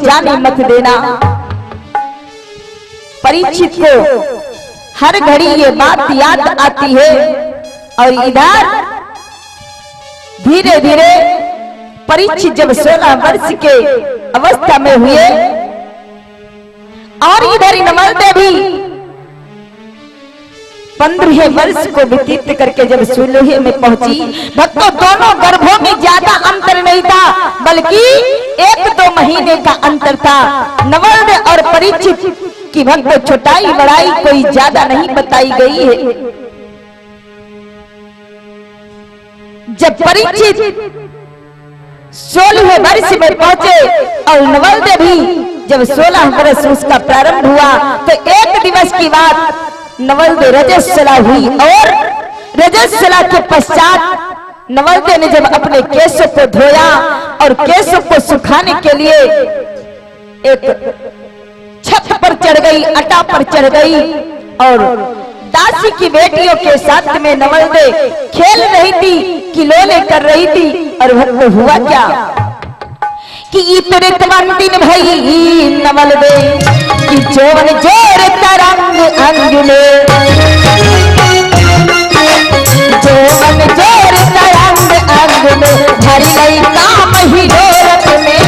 जाने मत देना। परीक्षित को हर घड़ी ये बात याद आती है और इधर धीरे धीरे परीक्षित जब 16 वर्ष के अवस्था में हुए और इधर नवल भी 15 वर्ष को व्यतीत करके जब 16 में पहुंची, भक्तों दोनों गर्भों में ज्यादा अंतर नहीं था, बल्कि 1-2 महीने का अंतर था। नवल और परीक्षित की भक्तों छोटाई बड़ाई कोई ज्यादा नहीं बताई गई है। जब परीक्षित 16 वर्ष में पहुंचे और नवल भी जब 16 वर्ष उसका प्रारंभ हुआ, तो एक दिवस की बात नवल रजस्वला हुई और रजस्वला के पश्चात नवल ने जब अपने केशों को धोया और केशों को सुखाने के लिए एक छत पर चढ़ गई, अटा पर चढ़ गई और दासी की बेटियों के साथ में नवल खेल रही थी, खिलौने कर रही थी। और वो हुआ क्या कि इतने दिन भई नवल कि जोवन जोर तरंग अंग में, जोवन जोर तरंग अंग में भर गई काम ही रोरत में।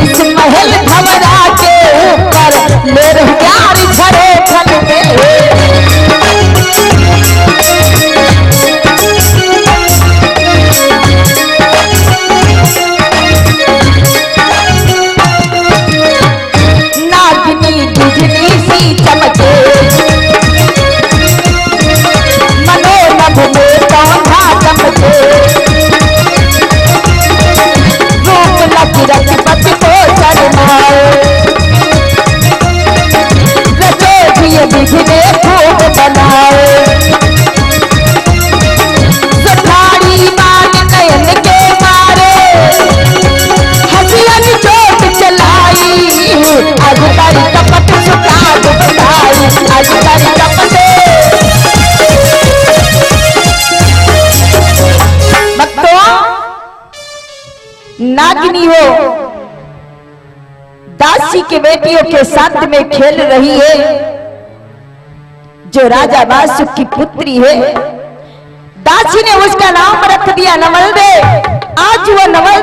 इस महल भवरा के ऊपर मेरे प्यार झरे खन में। मनोनभ में कौंधा चमके, रूप लगी रचपति को शरमाए, रचे दिए विधि ने खूब बनाए। सुठाड़ी मान नयन के मारे हसियन चोट चलाई, आज तारी कपट सुखा बताई, आज तारी कपट। नागिनी हो दासी के बेटियों के साथ में खेल रही है, जो राजा वासुक की पुत्री है। दासी ने उसका नाम रख दिया नवल। आज वह नवल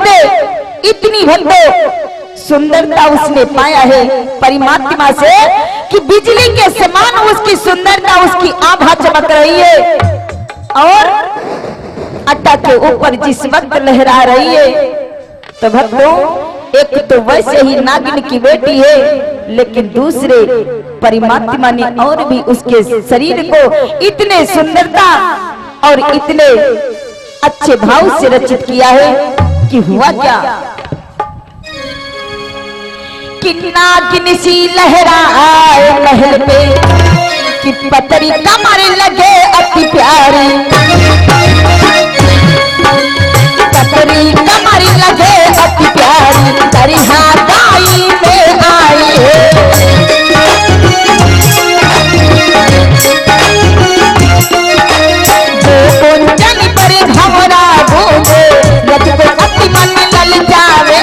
इतनी भक्तों सुंदरता उसने पाया है परमात्मा से कि बिजली के समान उसकी सुंदरता, उसकी आभा चमक रही है और अट्टा के ऊपर जिस वक्त लहरा रही है। तो भक्तों एक तो वैसे ही नागिन की बेटी है, लेकिन दूसरे परमात्मा ने और भी उसके शरीर को इतने सुंदरता और इतने अच्छे भाव से रचित किया है कि हुआ क्या कि नागिन सी लहराए महल पे, कि पतरी कमर लगे अति प्यारी, पतरी कमर लगे अति प्यारी, दरिहा गाई में आई कुंजन पर भंवरा गूंजे, रज को अति मन लल जावे।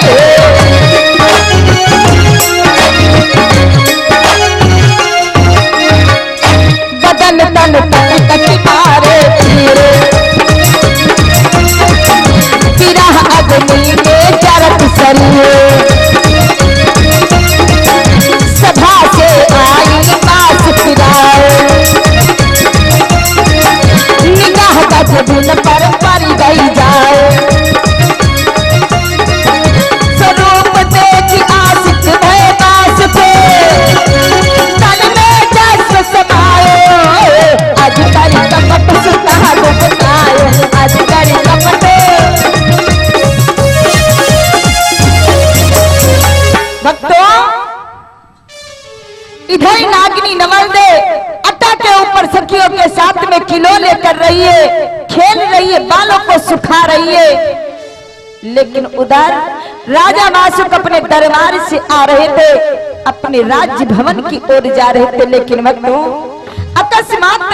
बदन तन तन कटी मारे फिरे, विरह अग्नि में जरत सरिये, सभा से आई पास फिराए, निगाह गजबुन पर पड़ गई जाए। स्वरूप देखी आशिक भय पास पे, तन में जस समाए, आज तारी कपट सुता बताए, आज तारी कपट। भक्तों इधर नागिनी नवल अट्टा के ऊपर सखियों के साथ में खिलौने कर रही है, खेल रही है, बालों को सुखा रही है। लेकिन उधर राजा वासुक अपने दरबार से आ रहे थे, अपने राज्य भवन की ओर जा रहे थे। लेकिन भक्तों अकस्मात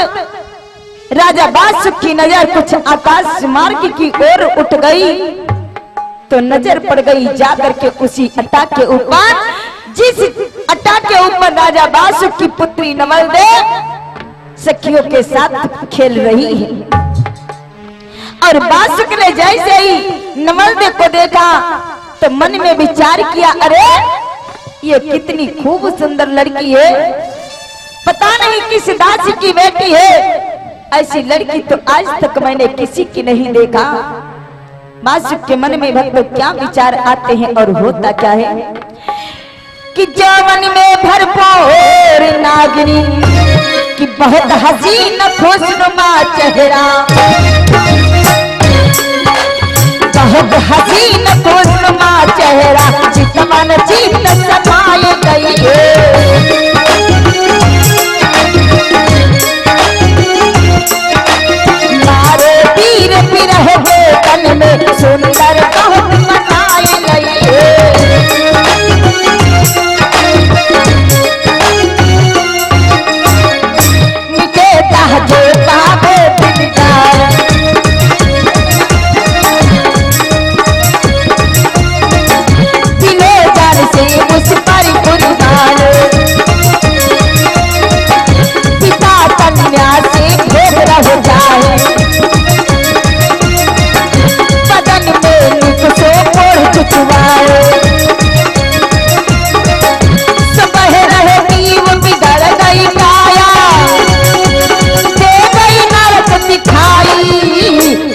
राजा बासुक की नजर कुछ आकाश मार्ग की ओर उठ गई तो नजर पड़ गई जाकर के उसी अट्टा के ऊपर, जिस अट्टा के ऊपर राजा बासुक की पुत्री नवलदे सखियों के साथ खेल रही है। और बासुक ने जैसे ही नवलदे को देखा तो मन में विचार किया, अरे ये कितनी खूब सुंदर लड़की है, पता नहीं किस दासी की बेटी है, ऐसी लड़की तो आज तक मैंने किसी की नहीं देखा। बासुक के मन में भक्तों क्या विचार आते हैं और होता क्या है कि जवानी में भरपूर नागिनी कि बहुत हसीन खुशनुमा चेहरा, बहुत हसीन खुशनुमा चेहरा, चितमन चित समाये गई है। मारे तीर बिरह के तन में सुंदर बहुत मनाई गई है। मिटे ताजे बाबे दिलदार, दिलो जान से उस पर कुर्बान, पिता कन्या से भेद रह जाए, बदन में नुक्सो कोढ़ चुचवाए, सुबह रहे नीव बिगड़ गई काया, दे गई नरक दिखाई,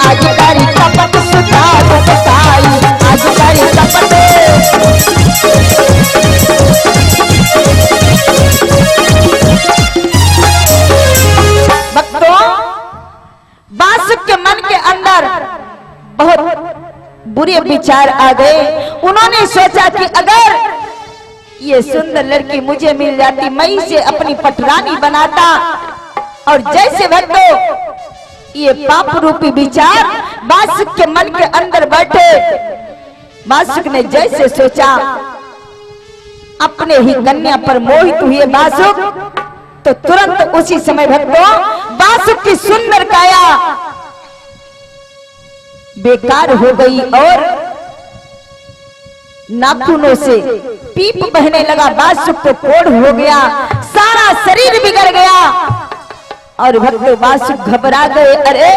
आज करी कपट सुधार बताई, आज करी कपट। भक्तों, बासुक के मन के अंदर बहुत बुरे विचार आ गए। उन्होंने सोचा कि अगर ये सुंदर लड़की मुझे मिल जाती, मैं इसे अपनी पटरानी बनाता। और जैसे भक्तों ये पाप रूपी विचार बासुक के मन के अंदर बैठे, बासुक ने जैसे सोचा, अपने ही कन्या पर मोहित हुए बासुक, तो तुरंत उसी समय भक्तों बासुक की सुंदर काया बेकार हो गई और नाखूनों से पीप बहने लगा, बासुक को कोढ़ हो गया, सारा शरीर बिगड़ गया। और भक्तों बासुक घबरा गए, अरे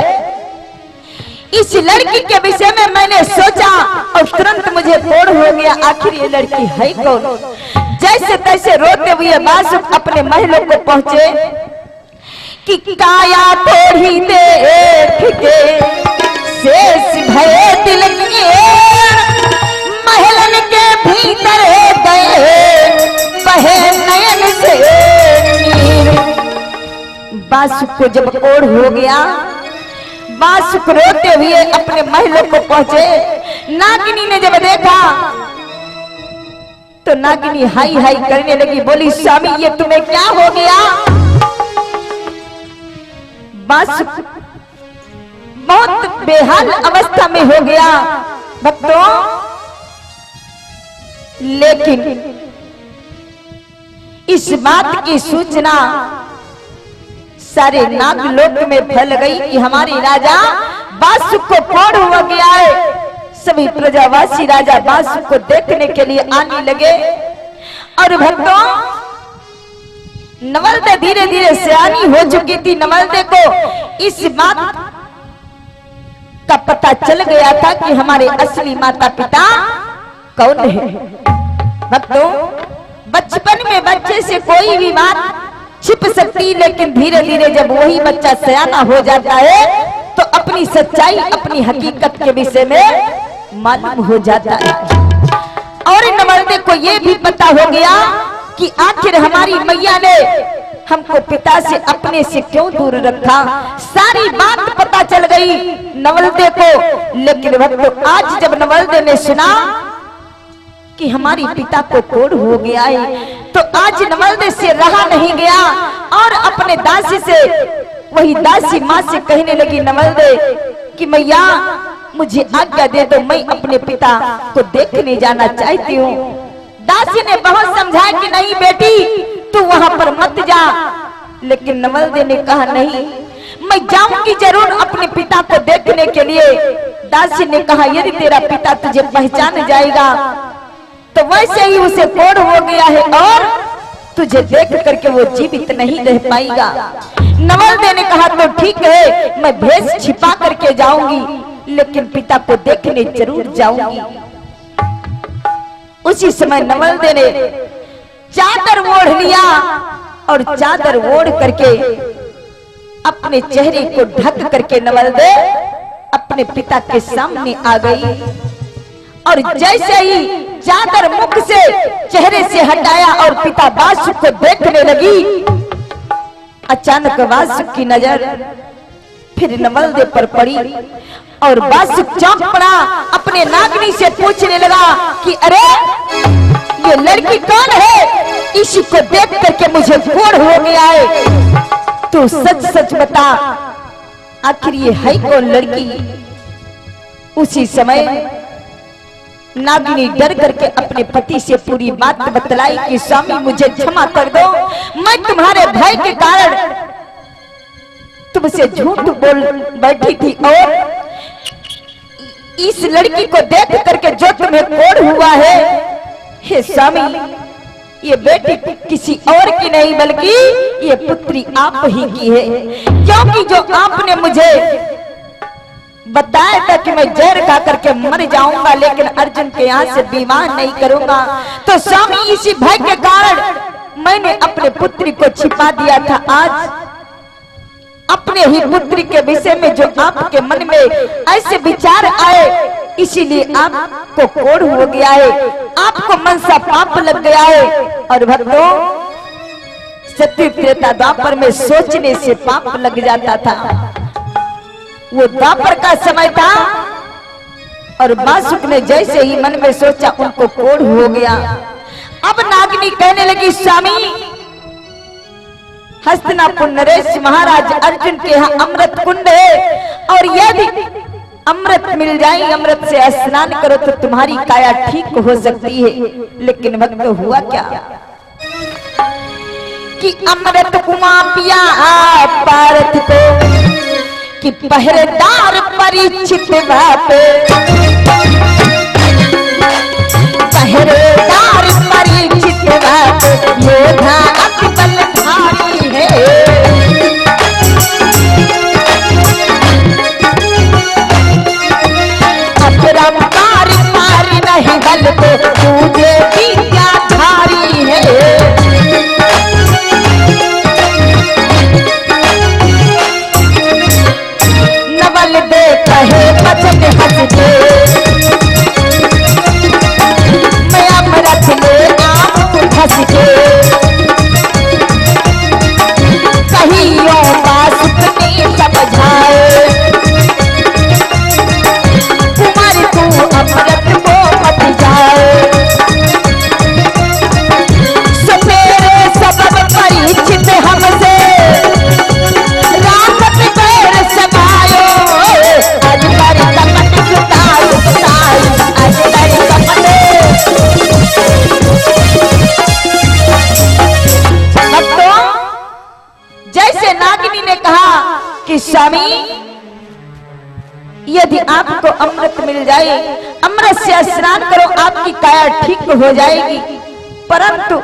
इस लड़की के विषय में मैंने सोचा और तुरंत मुझे कोढ़ हो गया, आखिर ये लड़की है कौन। जैसे तैसे रोते हुए बासुक अपने महलों को पहुंचे कि काया थोड़ी देख के शेष भये दिल के, महलन के भीतर गए बहे नयन से नीर। बासुक को जब कोढ़ हो गया, बासुक रोते हुए अपने महलों को पहुंचे। नागिनी ने जब देखा तो नागिनी हाई हाई करने लगी, बोली स्वामी ये तुम्हें क्या हो गया। बासुक बहुत बेहाल अवस्था में हो गया भक्तों, लेकिन इस बात की सूचना सारे नागलोक में फैल गई कि हमारी राजा बासुक को कोढ़ हो गया है। सभी प्रजावासी राजा बासुक को देखने के लिए आने लगे। और भक्तों नवलदे धीरे धीरे सयानी हो चुकी थी। नवलदे को इस बात का पता चल गया था कि हमारे असली माता पिता कौन है। भक्तों बचपन में बच्चे से कोई भी बात छिप सकती, लेकिन धीरे धीरे जब वही बच्चा सयाना हो जाता है तो अपनी सच्चाई अपनी हकीकत के विषय में मालूम हो जाता है। और नवलदे को यह भी पता हो गया कि आखिर हमारी मैया ने हमको पिता से अपने से क्यों दूर रखा। सारी बात पता चल गई नवलदे को। लेकिन भक्तों आज जब नवलदे ने सुना कि हमारी पिता को कोढ़ हो गया है तो आज नवलदे से रहा नहीं गया और अपने दासी से, वही दासी माँ से कहने लगी नवलदे कि मैया मुझे आज्ञा दे दो, मैं अपने पिता को देखने जाना चाहती हूँ। दासी ने बहुत समझाया कि नहीं बेटी तू वहां पर मत जा, लेकिन नवलदे ने कहा नहीं मैं जाऊंगी जरूर अपने पिता को देखने के लिए। दासी ने कहा यदि तेरा पिता तुझे पहचान जाएगा तो वैसे ही उसे कोढ़ हो गया है और तुझे देख करके वो जीवित नहीं रह पाएगा। नवलदे ने कहा तो ठीक है, मैं भेष छिपा करके जाऊंगी, लेकिन पिता को देखने जरूर जाऊंगी। उसी समय नवलदे ने चादर ओढ़ लिया और चादर ओढ़ करके अपने चेहरे को ढक करके नवलदे अपने पिता के सामने आ गई। और जैसे ही चादर मुख से चेहरे से हटाया और पिता वासुक को देखने लगी, अचानक वासुक की नजर फिर नवलदे पर पड़ी और वासुक चौंक पड़ा। अपने नागनी से पूछने लगा कि अरे ये लड़की कौन है? इसी को देख करके मुझे कोढ़ हो गया है, तू सच सच बता, आखिर ये है कौन लड़की? उसी समय नागिनी डर करके अपने पति से पूरी बात बतलाई कि स्वामी मुझे क्षमा कर दो, मैं तुम्हारे भय के कारण तुमसे झूठ बोल बैठी थी और इस लड़की को देख करके जो तुम्हें कोढ़ हुआ है, हे स्वामी ये बेटी किसी और की नहीं बल्कि ये पुत्री आप ही की है, क्योंकि जो आपने मुझे बताया था कि मैं जहर खा करके मर जाऊंगा लेकिन अर्जुन के यहाँ से बीमार नहीं करूंगा, तो स्वामी इसी भय के कारण मैंने अपने पुत्री को छिपा दिया था। आज अपने ही पुत्री के विषय में जो आपके मन में ऐसे विचार आए, इसीलिए आपको कोढ़ हो गया है, आपको मनसा पाप लग गया है। और भक्तों, सत्य त्रेता द्वापर में सोचने से पाप लग जाता था, वो द्वापर का समय था और वासुक ने जैसे ही मन में सोचा उनको कोढ़ हो गया। अब नागिनी कहने लगी स्वामी, हस्तिनापुर नरेश महाराज अर्जुन के यहाँ अमृत कुंड है और यदि अमृत मिल जाए, अमृत से स्नान करो तो तुम्हारी काया ठीक हो सकती है। लेकिन भक्त हुआ क्या कि अमृत कुआं पिया पारथ को कि पहरेदार परीक्षित बापे, पहरेदार परीक्षित बापे, योधा बलधारी है। अपरंपार पार नहीं बल को तुझे विद्याधारी है। नवलदे कहे बचन हंस के, मैं अमृत में आप फंस के, कहियो वासुक ने समझाए, कुमार तू अमृत को मत जाए। सवेरे सबब परीक्षित हमसे रात पैर समायो, आज बड़ी कपट सुताई सुताई, आज बड़ी कपट। भक्तों, जैसे नागिनी ने कहा कि स्वामी यदि आपको अमृत मिल जाए, अमृत से स्नान करो, आपकी काया ठीक हो जाएगी, परंतु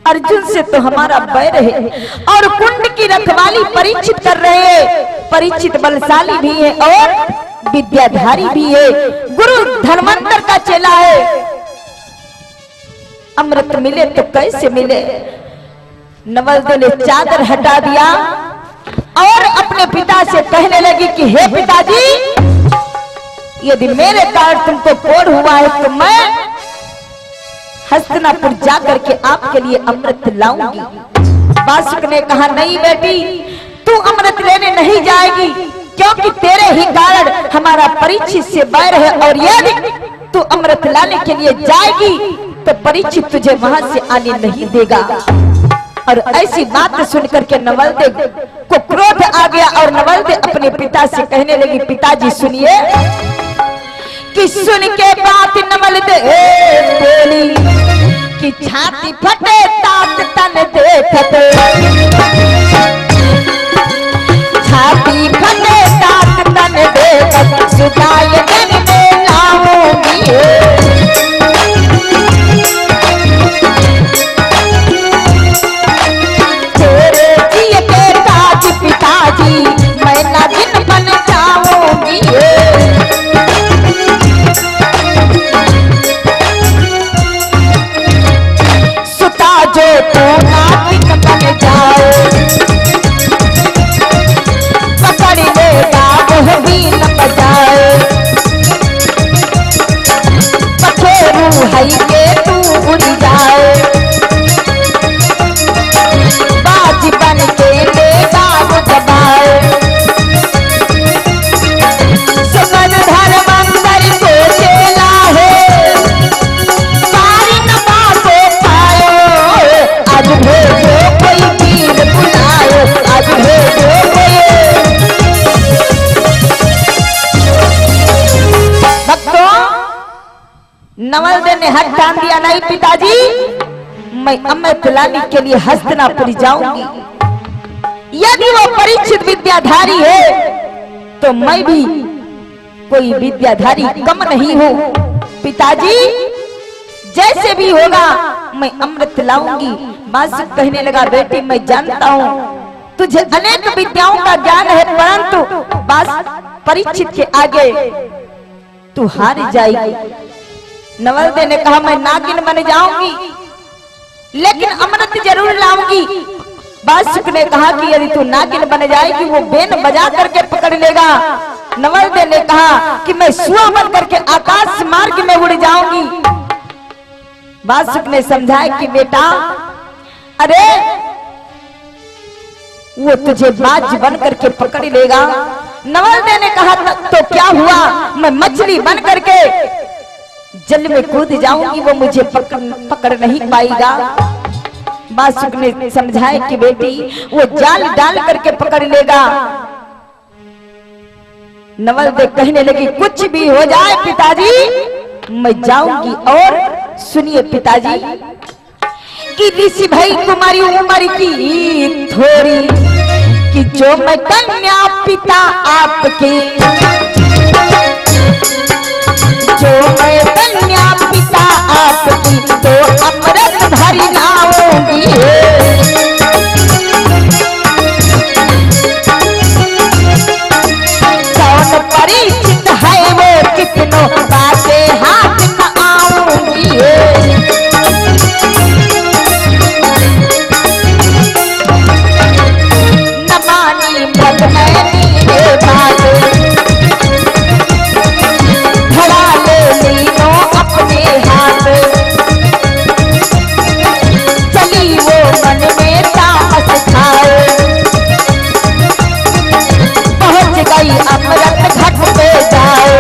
अर्जुन से तो हमारा बैर है और कुंड की रखवाली परीक्षित कर रहे हैं। परीक्षित बलशाली भी है और विद्याधारी भी है, गुरु धर्मांतर का चेला है। अमृत मिले तो कैसे मिले? नवलदे ने चादर हटा दिया और अपने पिता से कहने लगी कि हे पिताजी, यदि मेरे कारण तुमको कोढ़ हुआ है तो मैं हस्तिनापुर जाकर के आपके लिए अमृत लाऊंगी। वासुक ने कहा नहीं बेटी, तू अमृत लेने नहीं जाएगी, क्योंकि तेरे ही कारण हमारा परीक्षित से बैर है और यदि तू अमृत लाने के लिए जाएगी तो परीक्षित तुझे वहां से आने नहीं देगा। और ऐसी बात सुनकर के नवलदे को क्रोध आ गया और नवलदे अपने पिता से कहने लगी, पिताजी सुनिए। कि सुन के बात नवलदे बोली कि छाती फटे तात तन देखते, नवल ने हाथ टान दिया, नहीं पिताजी, मैं अमृत लाने के लिए हस्तिनापुर जाऊंगी। यदि वो परीक्षित विद्याधारी है तो मैं भी कोई विद्याधारी कम नहीं हूं। पिताजी जैसे भी होगा मैं अमृत लाऊंगी। मासूम कहने लगा, बेटी मैं जानता हूं तुझे अनेक विद्याओं का ज्ञान है, परंतु बस परीक्षित के आगे तू हार जाएगी। नवल ने कहा, मैं नागिन बन जाऊंगी लेकिन अमृत जरूर लाऊंगी। बासुक ने कहा कि यदि तू नागिन बन जाएगी वो बेन बजा करके पकड़ लेगा। नवल ने कहा कि मैं सुआ बन करके आकाश मार्ग में उड़ जाऊंगी। बासुक ने समझाया कि बेटा, अरे वो तुझे बाज बन करके पकड़ लेगा। नवल ने कहा, तो क्या हुआ, मैं मछली बन करके जल में कूद जाऊंगी, वो मुझे पकड़ नहीं पाएगा। बासुक ने समझाया कि बेटी वो जाल डाल करके पकड़ लेगा। नवल कहने लगी, कुछ भी हो जाए पिताजी मैं जाऊंगी। और सुनिए पिताजी कि ऋषि भाई तुम्हारी उम्र की थोड़ी कि जो मैं कन्या पिता आपकी, जो मैं कन्या पिता आपकी तो अमृत भरी लाऊंगी। कौन परिचित है वो कितनों बातें हाथ न आऊंगी। न मानी मत मैंने बात, धरा ले लीनो अपने हाथ। चली वो मन में तामस खाए, पहुंच गई अमृत घट पे जाए।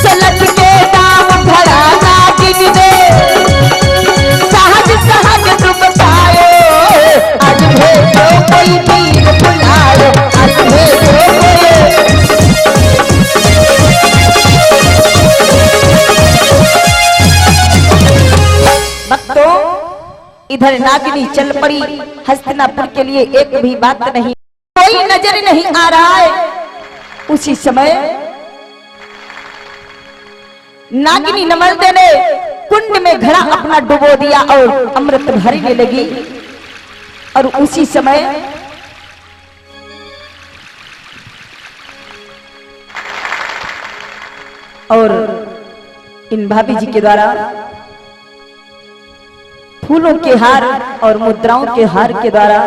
सलट के दाम भरा नागिन दे, सहज सहज तुम पाए। आज भेजो कोई वीर बुलाओ, आज भेजो भक्तों। इधर नागिनी चल पड़ी हस्तिनापुर के लिए, एक भी बात नहीं, कोई नजर नहीं आ रहा है। उसी समय नागिनी नवल ने कुंड में घड़ा अपना डुबो दिया और अमृत भरने लगी। और उसी समय और इन भाभी जी के द्वारा फूलों के हार और मुद्राओं के हार के द्वारा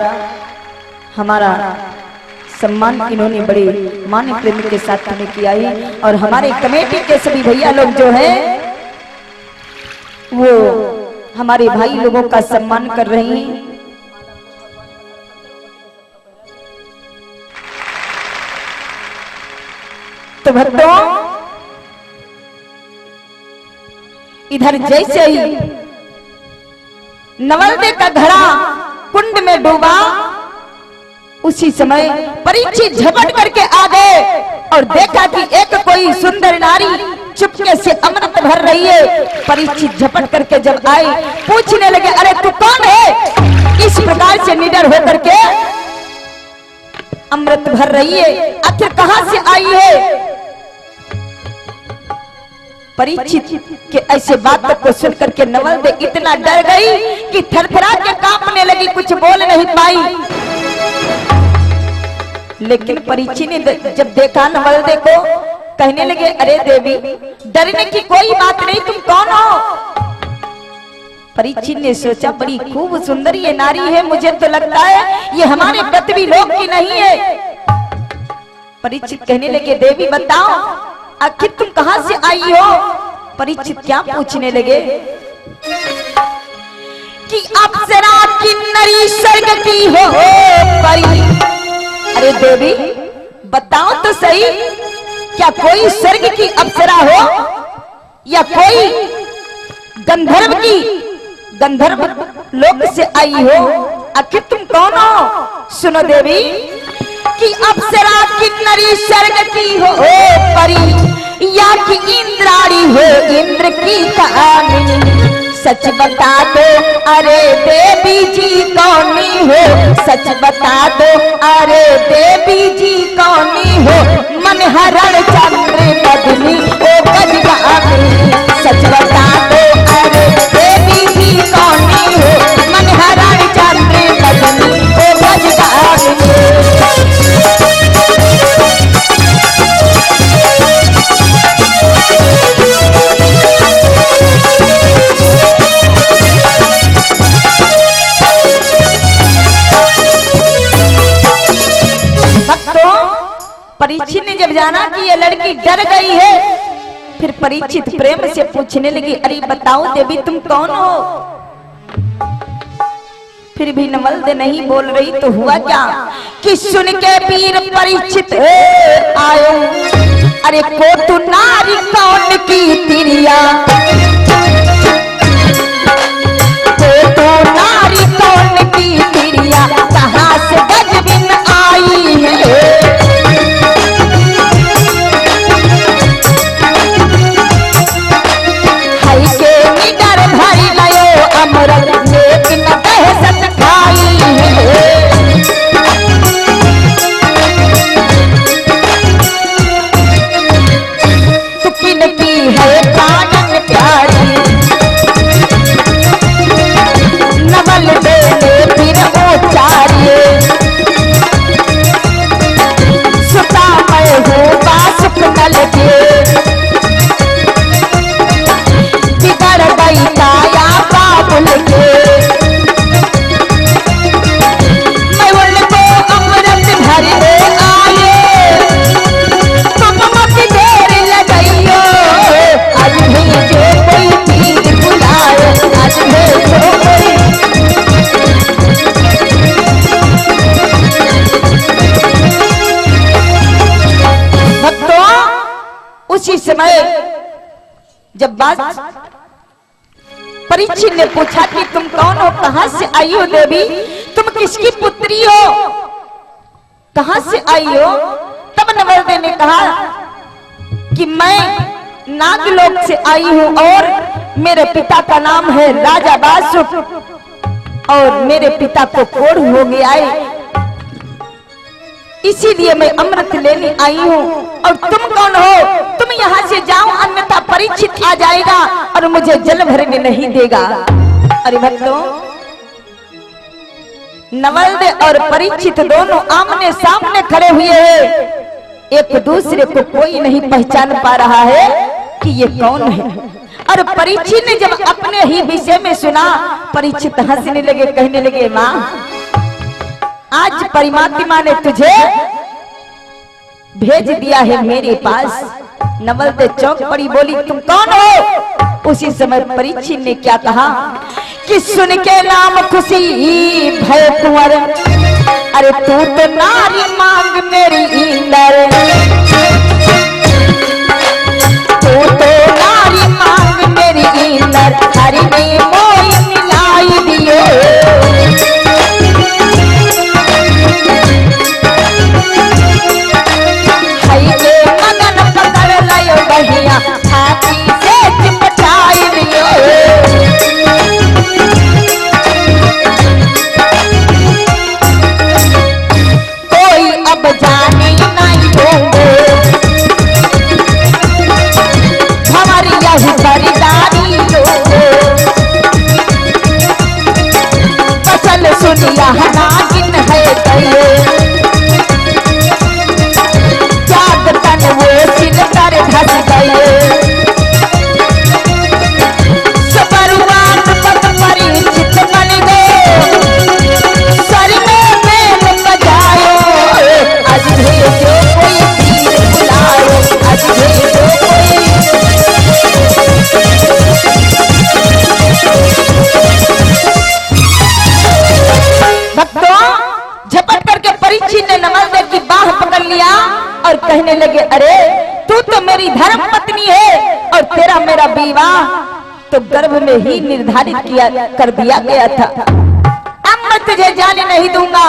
हमारा सम्मान इन्होंने बड़े मान प्रेम के साथ हमें किया है। और हमारे कमेटी के सभी भैया लोग जो है वो हमारे भाई लोगों का सम्मान कर रहे हैं। तो भक्तों इधर जैसे ही नवल का घड़ा कुंड में डूबा, उसी समय परीक्षित झपट करके आ गए और देखा कि एक कोई सुंदर नारी चुपके से अमृत भर रही है। परीक्षित झपट करके जब आए पूछने लगे, अरे तू कौन है, इस प्रकार से निडर होकर के अमृत भर रही है, आखिर कहां से आई है। परीक्षित के ऐसे बातों को सुनकर के नवल इतना डर गई कि थरथरा के कांपने लगी, कुछ बोल नहीं पाई। लेकिन परीक्षित ने जब देखा नवल को, कहने लगे, अरे देवी डरने की कोई बात नहीं, तुम कौन हो। परीक्षित ने सोचा, बड़ी खूब सुंदर ये नारी है, मुझे तो लगता है ये हमारे पृथ्वी लोक की नहीं है। परीक्षित कहने लगे, देवी बताओ आखिर तुम कहां से आई हो। परीक्षित क्या पूछने लगे कि अप्सरा किन्नरी स्वर्ग की हो परी। अरे देवी बताओ तो सही, क्या कोई स्वर्ग की अप्सरा हो या कोई गंधर्व लोक से आई हो, आखिर तुम कौन हो। सुनो देवी कि अप्सरा किन्नरी स्वर्ग की हो परी, या कि इंद्राणी हो इंद्र की कामिनी। सच बता दो अरे देवी जी कौनी हो, सच बता दो अरे देवी जी कौनी हो, मन हरण चंद्र बदनी ओ गजगामिनी। सच बता दो अरे देवी जी कौनी हो, मन हरण चंद्र बदनी ओ गजगामिनी। परीक्षित ने जब जाना कि ये लड़की डर गई है, फिर परीक्षित प्रेम से पूछने लगी, अरे बताओ देवी तुम कौन हो? फिर भी नवल नहीं बोल रही तो हुआ क्या कि सुन के वीर परीक्षित आयो, अरे को तू नारी कौन की तिरिया, को तू नारी कौन की तिरिया, कहाँ से गजबिन आई है। उसी समय जब बात परीक्षित ने पूछा कि तुम कौन हो, कहां से आई हो देवी, तुम किसकी पुत्री हो, कहां से आई हो? तब नवल ने कहा कि मैं नागलोक से आई हूं और मेरे पिता का नाम है राजा बासुक और मेरे पिता को कोढ़ हो गया है, इसीलिए मैं अमृत लेने आई हूँ। और तुम कौन हो? तुम यहाँ से जाओ अन्यथा परीक्षित आ जाएगा और मुझे जल भरने नहीं देगा। अरे भक्तों, नवल और परीक्षित दोनों आमने सामने खड़े हुए हैं, एक दूसरे को कोई नहीं पहचान पा रहा है कि ये कौन है। और परीक्षित ने जब अपने ही विषय में सुना, परीक्षित हंसने लगे, कहने लगे, माँ आज परमात्मा ने तुझे भेज दिया है मेरे पास। नवल दे चौंक पड़ी, बोली तुम कौन हो? उसी समय परीक्षित ने क्या कहा कि सुन के नाम खुशी भय कुंवर, अरे तू तो नारी मांग मेरी इंदर, तू तो नारी मांग मेरी इंदर, हरि ने मोई मिलाई दियो। कोई अब जाने नहीं होंगे हमारी यही बलिदानी लोगो, फसल सुनिया नागिन है गए, जाग तन वो सिर कर धस गए, और कहने लगे, अरे तू तो मेरी धर्म पत्नी है और तेरा मेरा विवाह तो गर्भ में ही निर्धारित किया कर दिया गया था, अब मैं तुझे जाने नहीं दूंगा।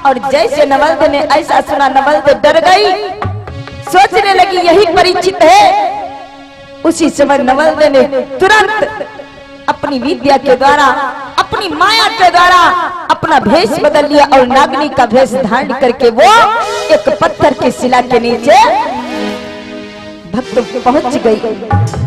और जैसे नवल ने ऐसा सुना, नवल डर गई, सोचने लगी यही परीक्षित है उसी समय नवल ने तुरंत अपनी विद्या के द्वारा, अपनी माया के द्वारा अपना भेष बदल लिया और नागनी का भेष धारण करके वो एक पत्थर की शिला के नीचे भक्त पहुंच गई।